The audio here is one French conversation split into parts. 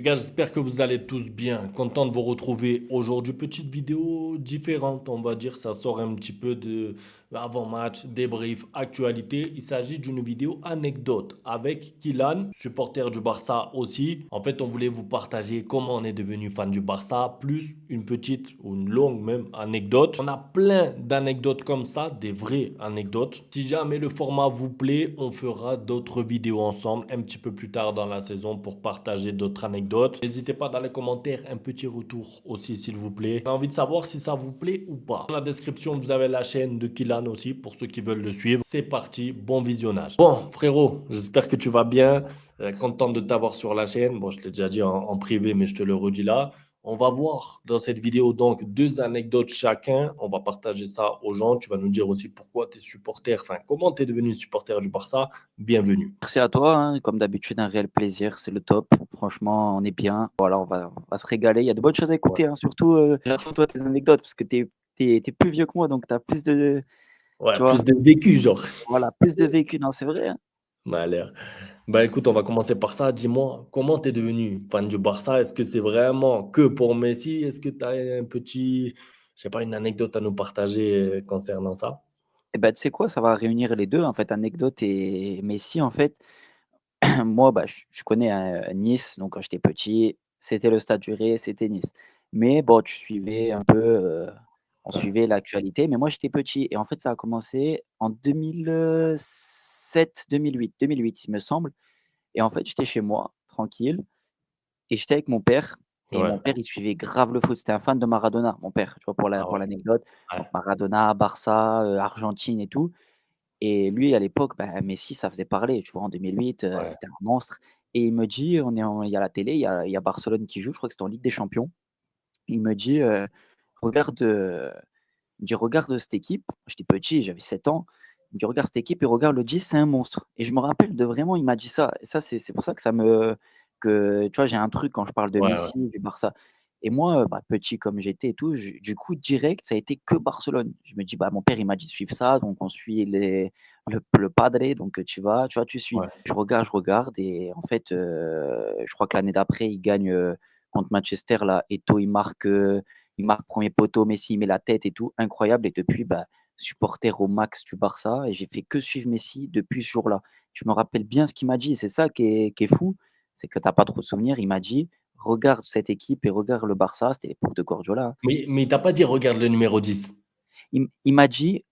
Les gars, j'espère que vous allez tous bien. Content de vous retrouver aujourd'hui. Petite vidéo différente, on va dire. Ça sort un petit peu de avant-match, débrief, actualité. Il s'agit d'une vidéo anecdote avec Kylan, supporter du Barça aussi. En fait, on voulait vous partager comment on est devenu fan du Barça, plus une petite ou une longue même anecdote. On a plein d'anecdotes comme ça, des vraies anecdotes. Si jamais le format vous plaît, on fera d'autres vidéos ensemble un petit peu plus tard dans la saison pour partager d'autres anecdotes. N'hésitez pas dans les commentaires, un petit retour aussi s'il vous plaît. J'ai envie de savoir si ça vous plaît ou pas. Dans la description, vous avez la chaîne de Kylan aussi pour ceux qui veulent le suivre. C'est parti, bon visionnage. Bon, frérot, j'espère que tu vas bien. Content de t'avoir sur la chaîne. Bon, je t'ai déjà dit en privé, mais je te le redis là. On va voir dans cette vidéo donc deux anecdotes chacun. On va partager ça aux gens. Tu vas nous dire aussi pourquoi tu es supporter, enfin comment tu es devenu supporter du Barça. Bienvenue. Merci à toi, hein. Comme d'habitude, un réel plaisir, c'est le top. Franchement, on est bien. Voilà, on va se régaler. Il y a de bonnes choses à Ouais, écouter, hein. Surtout, j'attends toi tes anecdotes parce que t'es plus vieux que moi, donc tu as plus de, ouais, tu vois, plus de vécu, genre. voilà, plus de vécu. Non, c'est vrai, hein. Bah, l'air. Bah écoute, on va commencer par ça. Dis-moi, comment tu es devenu fan du Barça? Est-ce que c'est vraiment que pour Messi? Est-ce que tu as un petit, je sais pas, une anecdote à nous partager concernant ça? Et ben, tu sais quoi, ça va réunir les deux, en fait, anecdote et Messi, en fait. Moi, bah, je connais, Nice, donc quand j'étais petit, c'était le Stade du Ré, c'était Nice. Mais bon, tu suivais un peu, on suivait l'actualité, mais moi j'étais petit et en fait ça a commencé en 2007-2008, il me semble et en fait j'étais chez moi, tranquille et j'étais avec mon père et Ouais, mon père il suivait grave le foot. C'était un fan de Maradona, mon père, tu vois? ah Pour ouais, l'anecdote, ouais, donc Maradona, Barça, Argentine et tout et lui, à l'époque, bah, Messi, ça faisait parler, tu vois? En 2008, ouais, c'était un monstre et il me dit on est en il y a la télé, il y a Barcelone qui joue, je crois que c'était en Ligue des Champions. Il me dit, «Regarde, il me dit: «Regarde cette équipe». J'étais petit, j'avais 7 ans. Il me dit: «Regarde cette équipe et regarde le 10, c'est un monstre» et je me rappelle de vraiment, il m'a dit ça et ça, c'est pour ça que tu vois, j'ai un truc quand je parle de ouais, ouais. Messi, du Barça et moi, bah, petit comme j'étais et tout, je du coup, direct, ça a été que Barcelone. Je me dis: «Bah, mon père, il m'a dit de suivre ça, donc on suit le padre, donc tu vois, tu suis». Ouais. Je regarde et en fait, je crois que l'année d'après, il gagne, contre Manchester là, Eto'o, il marque premier poteau, Messi, il met la tête et tout, incroyable et depuis, bah, supporter au max du Barça et j'ai fait que suivre Messi depuis ce jour-là. Je me rappelle bien ce qu'il m'a dit et c'est ça qui est fou, c'est que tu as pas trop de souvenirs. Il m'a dit: «Regarde cette équipe et regarde le Barça», c'était l'époque de Guardiola, hein. Mais il t'a pas dit regarde le numéro 10. Il m'a dit: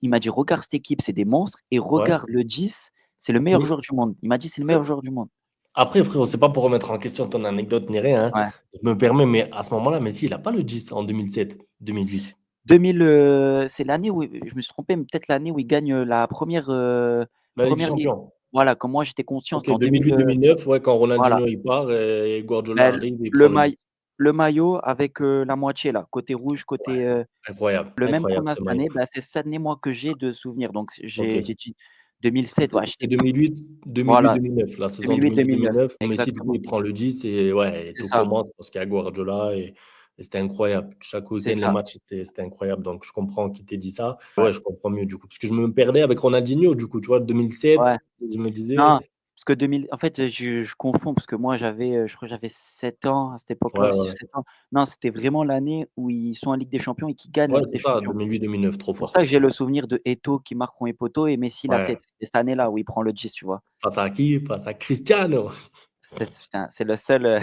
il m'a dit: «Regarde cette équipe, c'est des monstres et Ouais. regarde le 10, c'est le meilleur Mais joueur du monde». Il m'a dit: «C'est le meilleur joueur du monde». après, frérot, c'est pas pour remettre en question ton anecdote ni rien, hein. Ouais. Je me permets, mais à ce moment-là, Messi, il a pas le 10 en 2007-2008. 2000, c'est l'année où je me suis trompé, mais peut-être l'année où il gagne, la première re La Ligue des ligue. Champions. Voilà, comme moi j'étais conscient, OK, c'était en 2000, 2008-2009, ouais, quand voilà. Ronaldinho, il part et Bah, Guardiola arrive et il prend le le 10. mail le maillot avec, la moitié là, côté rouge, Ouais, côté, incroyable, le même qu'on incroyable a ce cette maillot. année, bah, c'est cette année moi que j'ai de souvenirs. Donc j'ai OK. dit 2007, ouais, C'est j'étais 2008, voilà, 2008-2009, la saison 2008-2009, 2008-2009 où Messi, du coup, exactement. il prend le 10 et ouais, et C'est tout ça, commence parce qu'il y a Guardiola et c'était incroyable. Chaque c'est week-end, les ça, matchs, c'était incroyable. Donc, je comprends qui t'ait dit ça. ouais, Ouais, je comprends mieux, du coup, parce que je me perdais avec Ronaldinho, du coup, tu vois, 2007, ouais. je me disais, Non, parce que 2000 en fait, je confonds parce que moi j'avais, je crois que j'avais 7 ans à cette époque-là, ouais, ou ouais, 6 ou ouais. 7 ans. Non, c'était vraiment l'année où ils sont en Ligue des Champions et qu'ils gagnent la Ouais, Ligue des c'est ça, Champions. 2008-2009, trop C'est pour ça fort. que j'ai le souvenir de Eto'o qui marque premier poteau et Messi la Ouais. tête. C'est cette année-là où il prend le 10, tu vois? Face à qui? Face à Cristiano, Putain, c'est le seul,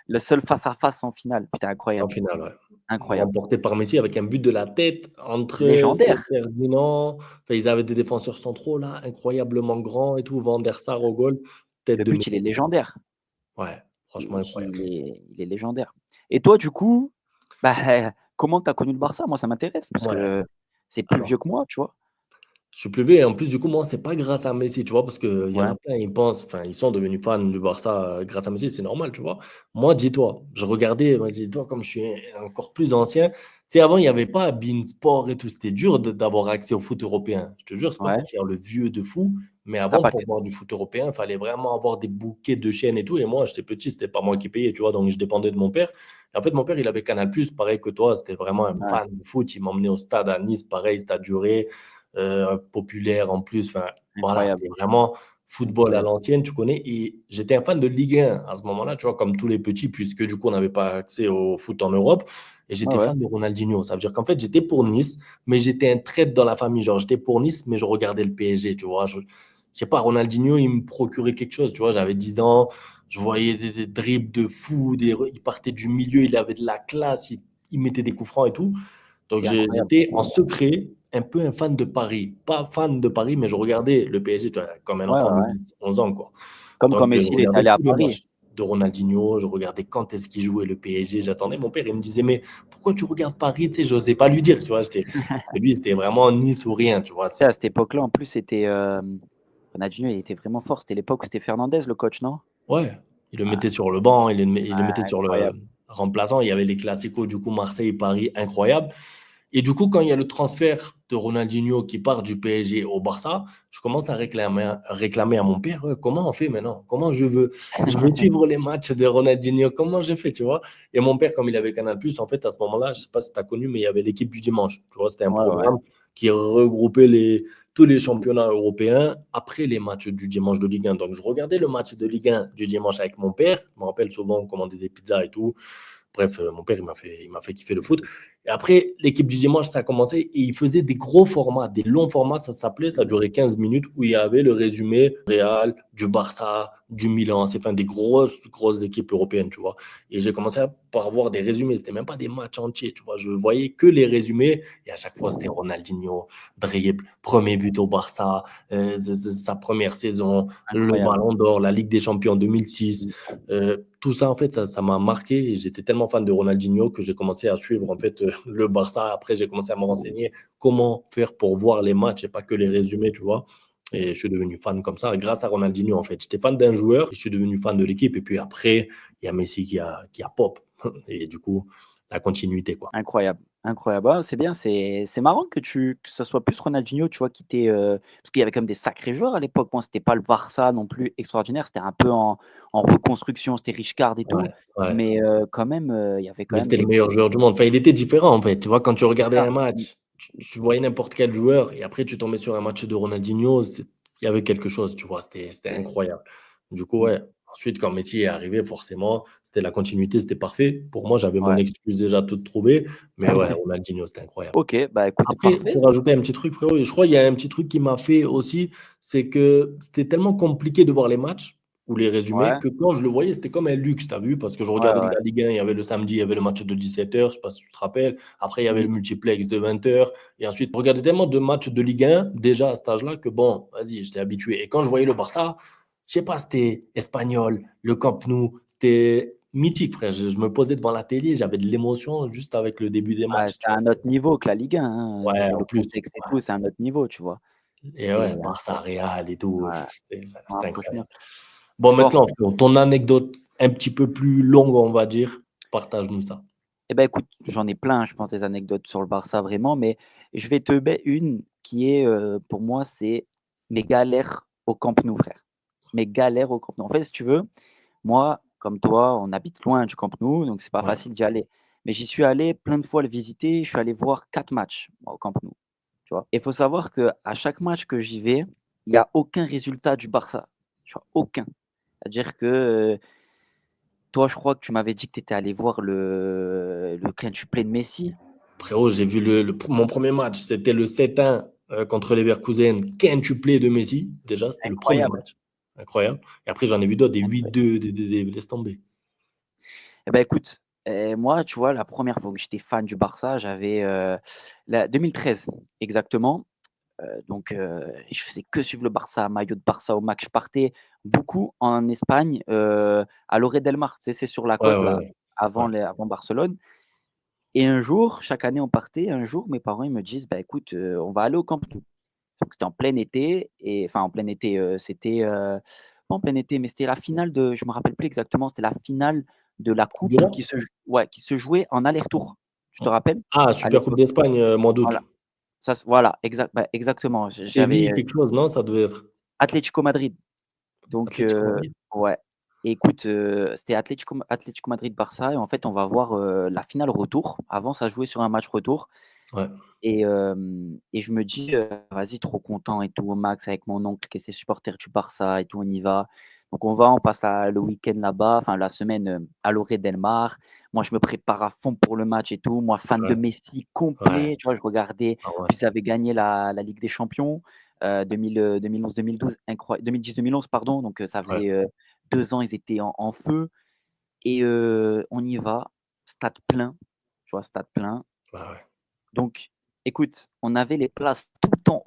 le seul face à face en finale. Putain, en incroyable, finale, ouais. incroyable. Remporté par Messi avec un but de la tête entre c'était Légendaire. Ferdinand, enfin, ils avaient des défenseurs centraux là, incroyablement grands et tout, Van der Sar au goal, tête Le de but, il est Messi. légendaire. Ouais, franchement incroyable. Il est légendaire. Et toi, du coup, bah, comment tu as connu le Barça? Moi, ça m'intéresse parce Ouais, que c'est plus alors vieux que moi, tu vois? je suis plus vieux et en plus, du coup, moi, c'est pas grâce à Messi, tu vois? Parce qu'il y en Ouais, a plein, ils pensent enfin, ils sont devenus fans du Barça, grâce à Messi, c'est normal, tu vois? Moi, dis-toi, je regardais, moi, dis-toi, comme je suis encore plus ancien, tu sais, avant, il y avait pas beIN Sport et tout, c'était dur d'avoir accès au foot européen. Je te jure, c'est pas ouais, pour faire le vieux de fou, mais ça a avant, pas pour que voir du foot européen, il fallait vraiment avoir des bouquets de chaînes et tout et moi, j'étais petit, c'était pas moi qui payais, tu vois? Donc je dépendais de mon père et en fait, mon père, il avait Canal+, pareil que toi, c'était vraiment un ouais, fan de foot. Il m'emmenait au stade à Nice, pareil, stade du Ré, populaire en plus. Enfin, voilà, incroyable. c'était vraiment. football à incroyable. l'ancienne, tu connais. Et j'étais un fan de Ligue 1 à ce moment-là, tu vois, comme tous les petits, puisque du coup, on n'avait pas accès au foot en Europe. Et Ouais, j'étais ouais. fan de Ronaldinho. Ça veut dire qu'en fait, j'étais pour Nice, mais j'étais un traître dans la famille. Genre, j'étais pour Nice, mais je regardais le PSG, tu vois. Je sais pas, Ronaldinho, il me procurait quelque chose, tu vois. J'avais 10 ans, je voyais des dribbles de fou, il partait du milieu, il avait de la classe, il mettait des coups francs et tout. Donc C'est incroyable. j'étais en secret un peu un fan de Paris. Pas fan de Paris, mais je regardais le PSG, tu vois, comme un Ouais, enfant ouais, de ouais. 10, 11 ans, quoi. Comme quand Donc, je Messi, il est regardais allé à tous les Paris. matchs de Ronaldinho, je regardais quand est-ce qu'il jouait le PSG, j'attendais mon père, il me disait, mais pourquoi tu regardes Paris, tu sais, je n'osais pas lui dire, tu vois, lui, c'était vraiment Nice ou rien, tu vois. Tu sais, à cette époque-là, en plus, c'était, Ronaldinho, il était vraiment fort. C'était l'époque où c'était Fernandez, le coach, non? Ouais, il le Ah, mettait sur le banc, il le mettait sur le incroyable. remplaçant. Il y avait les classicos, du coup, Marseille-Paris, incroyable. Et du coup, quand il y a le transfert de Ronaldinho qui part du PSG au Barça, je commence à réclamer à mon père, comment on fait maintenant? Comment je veux suivre les matchs de Ronaldinho? Comment je fais, tu vois? Et mon père, comme il avait Canal+, en fait, à ce moment-là, je sais pas si tu as connu, mais il y avait l'équipe du dimanche. Tu vois, c'était un Ouais, ouais. programme qui regroupait tous les championnats européens après les matchs du dimanche de Ligue 1. Donc, je regardais le match de Ligue 1 du dimanche avec mon père. Je me rappelle souvent, on commandait des pizzas et tout. Bref, mon père, il m'a fait kiffer le foot. Et après, l'équipe du dimanche, ça a commencé et ils faisaient des gros formats, des longs formats, ça s'appelait, ça durait 15 minutes, où il y avait le résumé Real, du Barça, du Milan, c'est enfin des grosses, grosses équipes européennes, tu vois. Et j'ai commencé par voir des résumés, c'était même pas des matchs entiers, tu vois. Je voyais que les résumés et à chaque fois, c'était Ronaldinho, dribble, premier but au Barça, sa première saison, le Incroyable. Ballon d'Or, la Ligue des Champions 2006. Tout ça, en fait, ça m'a marqué et j'étais tellement fan de Ronaldinho que j'ai commencé à suivre en fait le Barça. Après, j'ai commencé à me renseigner comment faire pour voir les matchs et pas que les résumés, tu vois. Et je suis devenu fan comme ça grâce à Ronaldinho, en fait. J'étais fan d'un joueur, je suis devenu fan de l'équipe. Et puis après, il y a Messi qui a pop. Et du coup, la continuité, quoi. Incroyable, incroyable. Ah, c'est bien, c'est marrant que ça soit plus Ronaldinho, tu vois, qui t'ait, parce qu'il y avait quand même des sacrés joueurs à l'époque. Bon, c'était pas le Barça non plus extraordinaire, c'était un peu en reconstruction, c'était Rijkaard et tout, Ouais, ouais. mais quand même, il y avait quand Mais même c'était le des meilleur joueur du monde. Enfin, il était différent, en fait. Tu vois, quand tu c'est regardais ça. un Mmh, match, tu voyais n'importe quel joueur et après, tu tombais sur un match de Ronaldinho, il y avait quelque chose, tu vois, c'était incroyable. Du coup, mmh, ouais. Ensuite, quand Messi est arrivé, forcément, c'était la continuité, c'était parfait. Pour moi, j'avais mon ouais. excuse déjà toute trouvée. Mais ouais, Ronaldinho, c'était incroyable. OK, bah, écoute, Après, parfait. pour rajouter un petit truc, frérot, je crois qu'il y a un petit truc qui m'a fait aussi, c'est que c'était tellement compliqué de voir les matchs ou les résumés Ouais, que quand je le voyais, c'était comme un luxe, tu as vu? Parce que je ouais, regardais ouais. la Ligue 1, il y avait le samedi, il y avait le match de 17h, je sais pas si tu te rappelles. Après, il y avait Mmh. le multiplex de 20h. Et ensuite, je regardais tellement de matchs de Ligue 1 déjà à cet âge-là que bon, vas-y, j'étais habitué. Et quand je voyais le Barça, je sais pas, c'était espagnol, le Camp Nou, c'était mythique, frère. Je me posais devant la télé, j'avais de l'émotion juste avec le début des Ah, matchs, c'est tu vois? un autre niveau que la Ligue 1, hein, Ouais, en le plus. contexte et tout, c'est un autre niveau, tu vois? Et ouais, C'était Barça, incroyable. Real et tout, Ouais, ah c'était franchement, incroyable. Bon, fort. maintenant, frérot, ton anecdote un petit peu plus longue, on va dire, partage-nous ça. Eh ben, écoute, j'en ai plein, je pense, des anecdotes sur le Barça vraiment, mais je vais te une qui est, pour moi, c'est mes galères au Camp Nou, frère. Mes galères au Camp Nou. En fait, si tu veux, moi, comme toi, on habite loin du Camp Nou, donc c'est pas Ouais, facile d'y aller. Mais j'y suis allé plein de fois le visiter, je suis allé voir 4 matchs, moi, au Camp Nou, tu vois? Et il faut savoir qu'à chaque match que j'y vais, il y a aucun résultat du Barça, tu vois? Aucun. C'est-à-dire que, toi, je crois que tu m'avais dit que tu étais allé voir le quintuplé de Messi. frérot, j'ai vu mon premier match, c'était le 7-1 contre Leverkusen, quintuplé de Messi. Déjà, c'était le premier Incroyable, match. Incroyable. Et après, j'en ai vu d'autres, des incroyable. 8-2, laisse tomber. Et bah, écoute, moi, tu vois, la première fois que j'étais fan du Barça, j'avais, la 2013 exactement, donc je faisais que suivre le Barça, maillot de Barça au max. Je partais beaucoup en Espagne, à Lloret del Mar, tu sais, c'est sur la Ouais, côte ouais, là, ouais. Ouais. avant Barcelone. Et un jour, chaque année on partait, un jour mes parents ils me disent: «Bah, écoute, on va aller au Camp Nou». Donc c'était en plein été et enfin en plein été, c'était, pas en plein été, mais c'était la finale de je me rappelle plus exactement, c'était la finale de la Coupe du coupe Roi? qui se jouait en aller-retour. Tu te rappelles? Ah, À Super Coupe l'époque, d'Espagne, mois d'août. voilà, voilà, exactement. J'avais, Séville, quelque chose, non? Ça devait être Atlético Madrid, donc Atlético Madrid. ouais. Et écoute, c'était Atlético Madrid-Barça et en fait, on va voir, la finale retour. Avant, ça jouait sur un match retour Ouais, Et je me dis, «Vas-y, trop content et tout, au max avec mon oncle qui est supporter du Barça et tout, on y va». Donc on va, on passe la le week-end là-bas, enfin la semaine, à Lloret del Mar. Moi, je me prépare à fond pour le match et tout. Moi, fan de ouais, Messi ouais. complet, tu vois? Je regardais, Ah en ouais, plus ils avaient gagné la Ligue des champions, 2011-2012, 2010-2011 pardon, donc ça ouais, faisait, 2 ans, ils étaient en feu et on y va, stade plein, tu vois? Stade plein. bah, ouais. Donc écoute, on avait les places tout en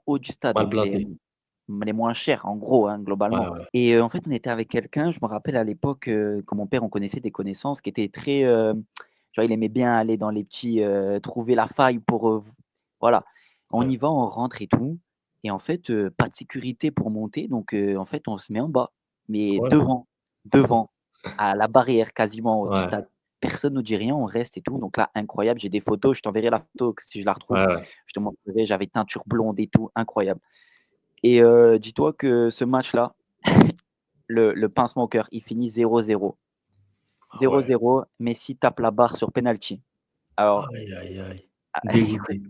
haut du stade, Mal donc les placé. les moins chères en gros, hein, Ouais, globalement ouais, et en fait, on était avec quelqu'un, je me rappelle à l'époque, que mon père, on connaissait des connaissances qui étaient très, tu vois, il aimait bien aller dans les petits, trouver la faille pour, voilà. On ouais, y va, on rentre et tout et en fait, pas de sécurité pour monter donc en fait, on se met en bas, mais ouais, devant, à la barrière quasiment du ouais, stade. Personne nous dit rien, on reste et tout donc là, incroyable, j'ai des photos, je t'enverrai la photo si je la retrouve. ouais, ouais. Je te montrerai, j'avais teinture blonde et tout, incroyable et dis-toi que ce match-là, le pincement au cœur, il finit 0-0. Ah ouais. 0-0, Messi tape la barre sur penalty. Alors, Aïe, aïe, aïe. ah, Dégoûté.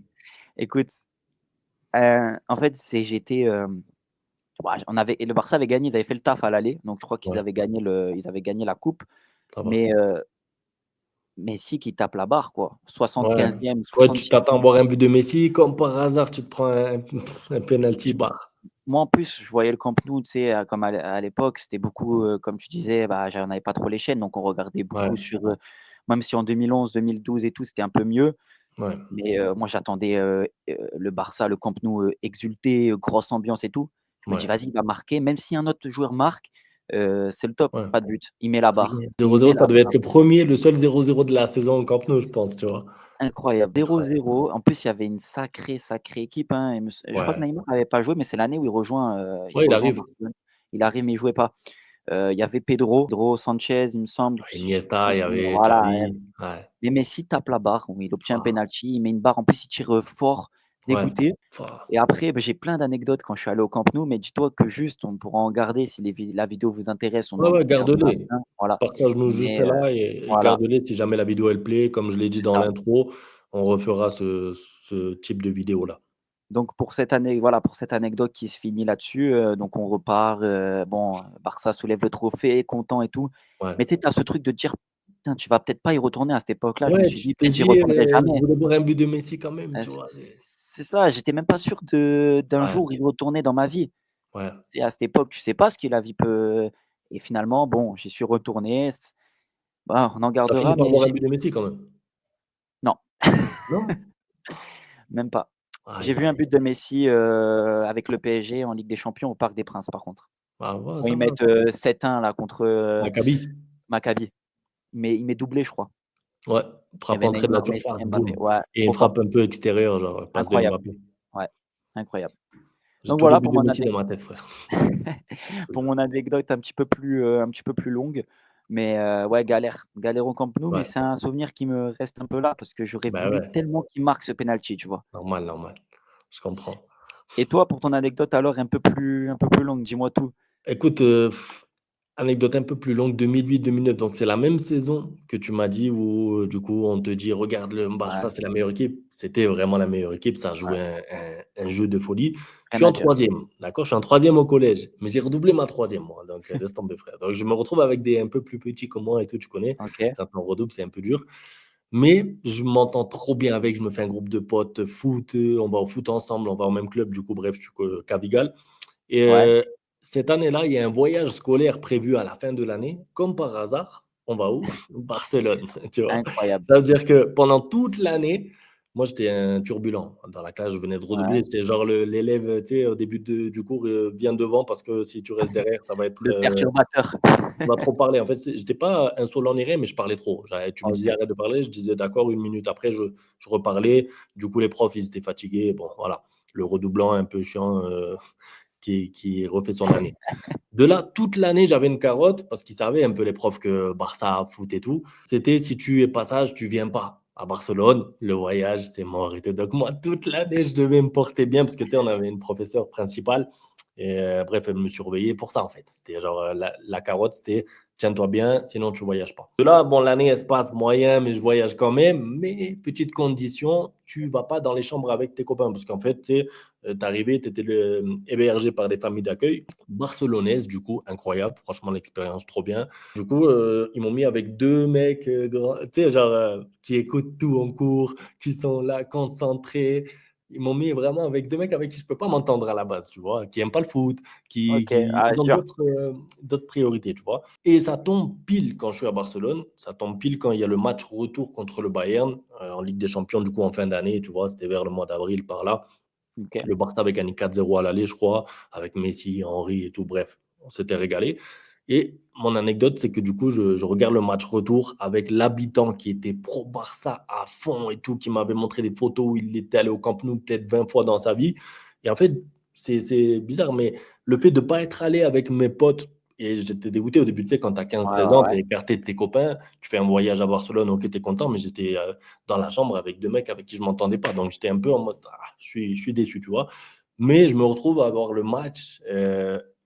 écoute, en fait, j'étais, ouais, on avait et le Barça avait gagné, ils avaient fait le taf à l'aller, donc je crois qu'ils Ouais, avaient gagné ils avaient gagné la coupe, ça va. mais Messi qui tape la barre quoi, Ouais. 75e, Toi, tu 66e. t'attends à voir un but de Messi, comme par hasard, tu te prends un penalty, bah, Moi, en plus, je voyais le Camp Nou, tu sais, comme à l'époque, c'était beaucoup, comme tu disais, bah, j'en avais pas trop les chaînes, donc on regardait ouais, beaucoup sur, même si en 2011-2012 et tout, c'était un peu mieux, ouais, mais moi, j'attendais, le Barça, le Camp Nou, exulter, grosse ambiance et tout. Je me dis: ouais, «Vas-y, il va marquer», même si un autre joueur marque, c'est le top, ouais. pas de but. Il met la barre, Rien. il met 0-0, ça la devait être barre. le premier, le seul 0-0 de la saison au Camp Nou, je pense, tu vois? Incroyable, Incroyable. 0-0. En plus, il y avait une sacrée équipe, hein, je crois que Ouais. Neymar n'avait pas joué, mais c'est l'année où il Ouais, il rejoint arrive. Barcelone. Il arrive, mais il jouait pas. Il y avait Pedro Sanchez, il me semble, si je Iniesta, il y avait voilà, Xavi. Ouais, mais Messi tape la barre, oui, il obtient un fort. penalty, il met une barre, en plus il tire, fort, Ouais, dégoûté fort. et après, j'ai plein d'anecdotes quand je suis allé au Camp Nou, mais dis-toi que juste, on pourra en garder si la vidéo vous intéresse, Ouais, ouais, on gardera garde-les. plein, voilà, Partage-nous juste mais celle-là et voilà, garde-les si jamais la vidéo elle plaît. Comme je l'ai dit c'est dans ça. l'intro, on refera ce type de vidéo-là. Donc pour cette année voilà, pour cette anecdote qui se finit là-dessus, donc on repart, bon, Barça soulève le trophée, content et tout. Ouais. Mais tu sais, tu as ce truc de te dire: «Putain, tu vas peut-être pas y retourner». À cette époque-là, je me Ouais, suis tu dit: te «Peut-être j'y dis, retournerai je jamais». voulais voir un but de Messi quand même, tu vois? C'est ça, j'étais même pas sûr d'un Ouais, jour y retourner dans ma vie. ouais. C'est à cette époque, tu sais pas ce que la vie peut et finalement, bon, j'y suis retourné, bah, on en Tu as fini gardera, par mais voir un j'ai but de Messi quand même? non, Non? même pas. J'ai Aïe, vu un aïe. but de Messi, avec le PSG en Ligue des Champions au Parc des Princes, par contre. Ah ouais, Quand ça ils va, mettent, ça va. 7-1 là contre, Maccabi? Maccabi. Mais il met doublé, je crois. Ouais, Il y frappe avait entrée de la Neymar, Messi, surface, Mbappé. boum Ouais, et une trop fort. frappe un peu extérieure, genre passe de Incroyable. Mbappé. Ouais, incroyable. J'ai Donc toujours voilà but pour de mon Messi dans ma tête, frère. pour mon anecdote un petit peu plus longue. Mais ouais, galère au Camp Nou, mais Ouais, c'est un souvenir qui me reste un peu là parce que j'aurais bah voulu ouais, tellement qu'il marque ce penalty, tu vois? normal, normal. Je comprends. Et toi, pour ton anecdote alors un peu plus longue, dis-moi tout. Écoute, anecdote un peu plus longue, 2008-2009, donc c'est la même saison que tu m'as dit où, du coup, on te dit: «Regarde le Ouais, Barça, c'est la meilleure équipe». C'était vraiment la meilleure équipe, ça ouais, jouait un jeu de folie. Je rien suis à en dire. troisième, d'accord? Je suis en troisième au collège, mais j'ai redoublé ma troisième moi, donc laisse tomber frère. Donc je me retrouve avec des un peu plus petits que moi et tout, tu connais? OK, Quand on redouble, c'est un peu dur, mais je m'entends trop bien avec, je me fais un groupe de potes, foot, on va au foot ensemble, on va au même club, du coup, bref, du coup, Cavigal et ouais, cette année-là, il y a un voyage scolaire prévu à la fin de l'année. Comme par hasard, on va où? Barcelone, tu vois? incroyable. Ça veut dire que pendant toute l'année, moi, j'étais un turbulent. Dans la classe, je venais de Ouais, redoubler. J'étais genre l'élève, tu sais, au début du cours, viens devant parce que si tu restes derrière, ça va être, le perturbateur. tu vas trop parler. En fait, j'étais pas insolent ni rien, mais je parlais trop. Tu me disais: OK. «Arrête de parler», je disais: «D'accord», une minute après, je reparlais. Du coup, les profs, ils étaient fatigués. Bon, voilà, le redoublant un peu chiant, qui refait son année. De là, toute l'année, j'avais une carotte parce qu'ils savaient un peu les profs que Barça, foot et tout. C'était si tu es passage, tu viens pas. À Barcelone, le voyage, c'est mort et tout. Donc moi, toute l'année, je devais me porter bien parce que tu sais, on avait une professeure principale et bref, elle me surveillait pour ça en fait. C'était genre la carotte, c'était tiens-toi bien, sinon tu voyages pas. De là, bon, l'année, elle se passe moyen, mais je voyage quand même. Mais petite condition, tu vas pas dans les chambres avec tes copains, parce qu'en fait, tu sais, t'arrivais, tu étais hébergé par des familles d'accueil barcelonaises, du coup, incroyable. Franchement, l'expérience, trop bien. Du coup, ils m'ont mis avec deux mecs, tu sais, genre, qui écoutent tout en cours, qui sont là, concentrés. Ils m'ont mis vraiment avec deux mecs avec qui je peux pas m'entendre à la base, tu vois, qui aiment pas le foot, OK, ah ils ont dur. d'autres priorités, tu vois. Et ça tombe pile quand je suis à Barcelone, ça tombe pile quand il y a le match retour contre le Bayern en Ligue des Champions, du coup, en fin d'année, tu vois, c'était vers le mois d'avril par là. OK. Le Barça avait gagné 4-0 à l'aller, je crois, avec Messi, Henry et tout. Bref, on s'était régalé. Et mon anecdote, c'est que du coup, je regarde le match retour avec l'habitant qui était pro Barça à fond et tout, qui m'avait montré des photos où il était allé au Camp Nou peut-être 20 fois dans sa vie. Et en fait, c'est bizarre, mais le fait de ne pas être allé avec mes potes, et j'étais dégoûté au début, tu sais, quand tu as Ouais, 15-16 ans, ouais, tu ouais. es écarté de tes copains, tu fais un voyage à Barcelone, ok, tu es content, mais j'étais dans la chambre avec deux mecs avec qui je ne m'entendais pas. Donc j'étais un peu en mode, ah, je suis déçu, tu vois. Mais je me retrouve à avoir le match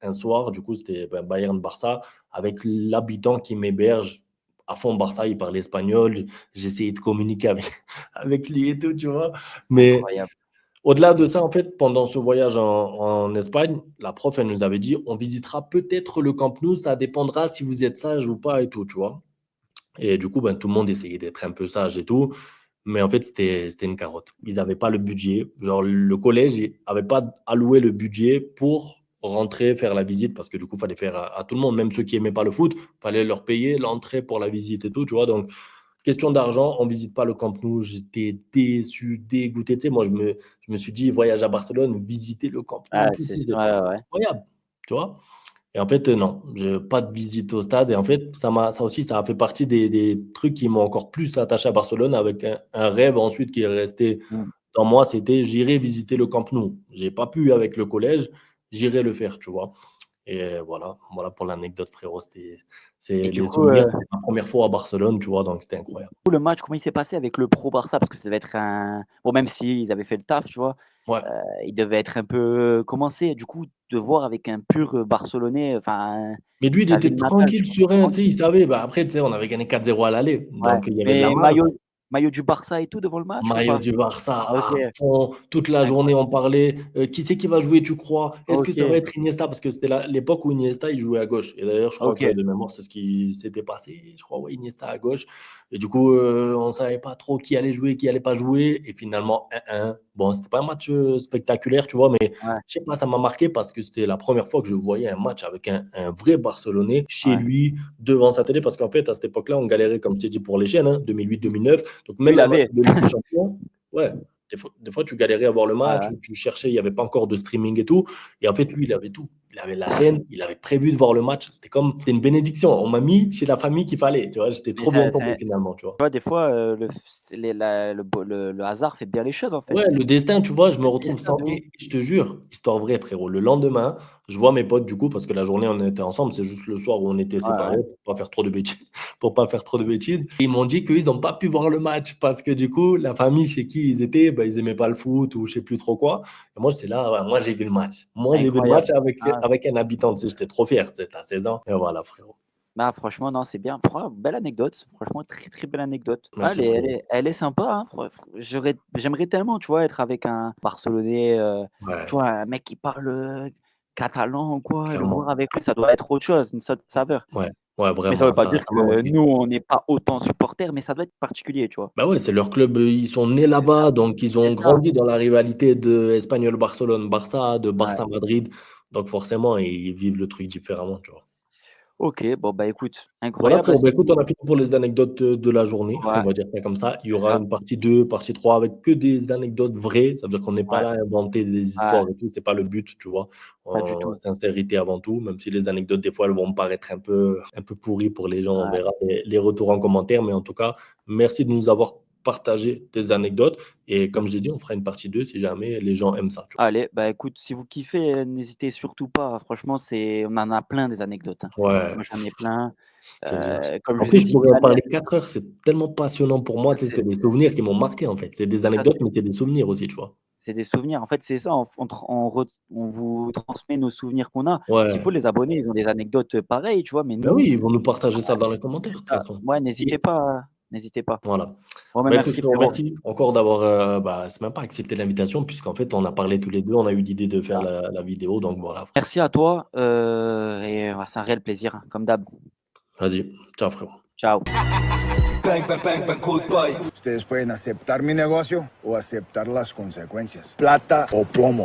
un soir, du coup, c'était Bayern-Barça, avec l'habitant qui m'héberge à fond Barça, il parlait espagnol, j'essayais de communiquer avec, avec lui et tout, tu vois. Mais Incroyable. au-delà de ça, en fait, pendant ce voyage en Espagne, la prof, elle nous avait dit, on visitera peut-être le Camp Nou, ça dépendra si vous êtes sage ou pas et tout, tu vois. Et du coup, ben, tout le monde essayait d'être un peu sage et tout. Mais en fait, c'était une carotte. Ils n'avaient pas le budget. Genre, le collège n'avait pas alloué le budget pour rentrer, faire la visite, parce que du coup, il fallait faire à tout le monde, même ceux qui n'aimaient pas le foot, il fallait leur payer l'entrée pour la visite et tout, tu vois. Donc, question d'argent, on ne visite pas le Camp Nou. J'étais déçu, dégoûté. Tu sais, moi, je me suis dit, voyage à Barcelone, visiter le Camp Nou, Ah, tout, c'est tout, ouais, c'était ouais, ouais. incroyable, tu vois. Et en fait, non, j'ai pas de visite au stade. Et en fait, ça aussi, ça a fait partie des trucs qui m'ont encore plus attaché à Barcelone avec un rêve ensuite qui est resté Mmh. dans moi, c'était j'irai visiter le Camp Nou. J'ai pas pu avec le collège, j'irai le faire, tu vois. Et voilà, voilà pour l'anecdote, frérot. Et C'est du les coup, souvenirs. C'était ma première fois à Barcelone, tu vois, donc c'était incroyable. le match, comment il s'est passé avec le Pro Barça? Parce que ça devait être un bon, même s'ils avaient fait le taf, tu vois? Ouais. Il devait être un peu comment c'est, du coup, de voir avec un pur, Barcelonais, enfin, Mais lui, il sa était ville natale, tu tranquille, vois? serein, tu sais, il Tranquille, savait. Bah, après, tu sais, on avait gagné 4-0 à l'aller, ouais. donc il y avait de la Mais marge. maillot du Barça et tout devant le match ou Maillot pas? du Barça Ah OK, à fond, toute la journée on incroyable. parlait, qui c'est qui va jouer tu crois? Est-ce que ça va OK, être Iniesta? Parce que c'était l'époque où Iniesta il jouait à gauche et d'ailleurs je crois que OK. de mémoire c'est ce qui s'était passé, je crois ouais Iniesta à gauche et du coup, on savait pas trop qui allait jouer, qui allait pas jouer et finalement 1-1. Bon, c'était pas un match, spectaculaire, tu vois? Mais Ouais, je sais pas, ça m'a marqué parce que c'était la première fois que je voyais un match avec un vrai Barcelonais chez ouais. lui, devant sa télé parce qu'en fait à cette époque-là on galérait comme je t'ai dit pour les chaînes, hein, Mmh. 2008-2009 donc Lui, même il un match avait. de Ligue des Champions, ouais, des fois, tu galérais à voir le Ouais, match, ouais. tu cherchais, il n'y avait pas encore de streaming et tout. Et en fait, lui, il avait tout. Il avait la chaîne, il avait prévu de voir le match. C'était comme, c'était une bénédiction. On m'a mis chez la famille qu'il fallait. Tu vois, j'étais Mais trop bien ça tombé finalement, tu vois. tu vois, des fois, le c'est les la le hasard fait bien les choses, en fait. Ouais, le destin, tu vois, je me Le retrouve destin sans. de ouf. Et je te jure, histoire vraie, frérot. Le lendemain, je vois mes potes, du coup, parce que la journée, on était ensemble. C'est juste le soir où on était Ouais, séparés ouais. pour pas faire trop de bêtises. Pour pas faire trop de bêtises. Et ils m'ont dit qu'ils n'ont pas pu voir le match parce que, du coup, la famille chez qui ils étaient, bah, ils aimaient pas le foot ou je sais plus trop quoi. Et moi, j'étais là, ouais, moi, j'ai vu le match. Moi, j'ai vu le match Incroyable. Ah, avec un habitant. Tu sais, j'étais trop fier. Tu sais, t'as 16 ans. Et voilà, frérot. bah, franchement, non, c'est bien. Belle anecdote. Franchement, très, très belle anecdote. Ah, Merci, frérot. elle est sympa, hein, j'aimerais tellement, tu vois, être avec un Barcelonais, tu Ouais, vois, un mec qui parle, catalan ou quoi, le voir clairement. avec lui, ça doit être autre chose, une autre saveur. Ouais, ouais, Mais ça veut vraiment. pas dire Ça m'a que marqué. nous, on n'est pas autant supporters, mais ça doit être particulier, tu vois? Bah ouais, c'est leur club, ils sont nés C'est ça, là-bas, donc ils c'est ont ça. grandi dans la rivalité de Espagnol-Barcelone-Barça, de Ouais. Barça-Madrid, donc forcément, ils vivent le truc différemment, tu vois? OK, bon, bah, écoute, Voilà incroyable. Bah, frérot, bah écoute, on si a fini pour les anecdotes, de la journée, on ouais, va dire ça comme ça. Il y c'est aura ça. une partie 2, partie 3 avec que des anecdotes vraies, ça veut dire qu'on n'est pas Ouais, là à inventer des ouais, histoires et tout, c'est pas le but, tu vois? pas du tout. Sincérité avant tout, même si les anecdotes des fois elles vont me paraître un peu pourries pour les gens, on Ouais. verra les retours en commentaire, mais en tout cas, merci de nous avoir partagé tes anecdotes et Bah comme je l'ai dit, on fera une partie 2 si jamais les gens aiment ça, tu allez, bah, écoute, si vous kiffez, n'hésitez surtout pas, hein. Franchement, on en a plein des anecdotes, hein. vois? Ouais, Moi, j'en ai plein. je te jure. Comme En je vous ai plus, je dit, pourrais en galère, parler 4 heures, c'est tellement passionnant pour moi, tu sais, c'est c'est des souvenirs qui m'ont marqué, en fait. C'est des c'est ça, anecdotes, mais c'est des souvenirs aussi, tu vois? c'est des souvenirs. En fait, c'est ça, on vous transmet nos souvenirs qu'on a. S'il faut, Ouais. les abonnés, ils ont des anecdotes, pareilles, tu vois? Mais Ben nous, oui, ils vont nous partager ça dans les commentaires, de c'est toute ça. façon. Ouais, Et n'hésitez pas. voilà. Bon, bah, Bah, écoute, je merci te frérot. remercie encore d'avoir, bah, c'est même pas accepté l'invitation puisqu'en fait, on a parlé tous les 2, on a eu l'idée de faire la vidéo donc voilà, frérot. Merci à toi, et c'est un réel plaisir, hein, comme d'hab. Vas-y, ciao, frérot. Ciao. Bang, bang, bang, bang, goodbye. Ustedes pueden aceptar mi negocio o aceptar las consecuencias. Plata o plomo.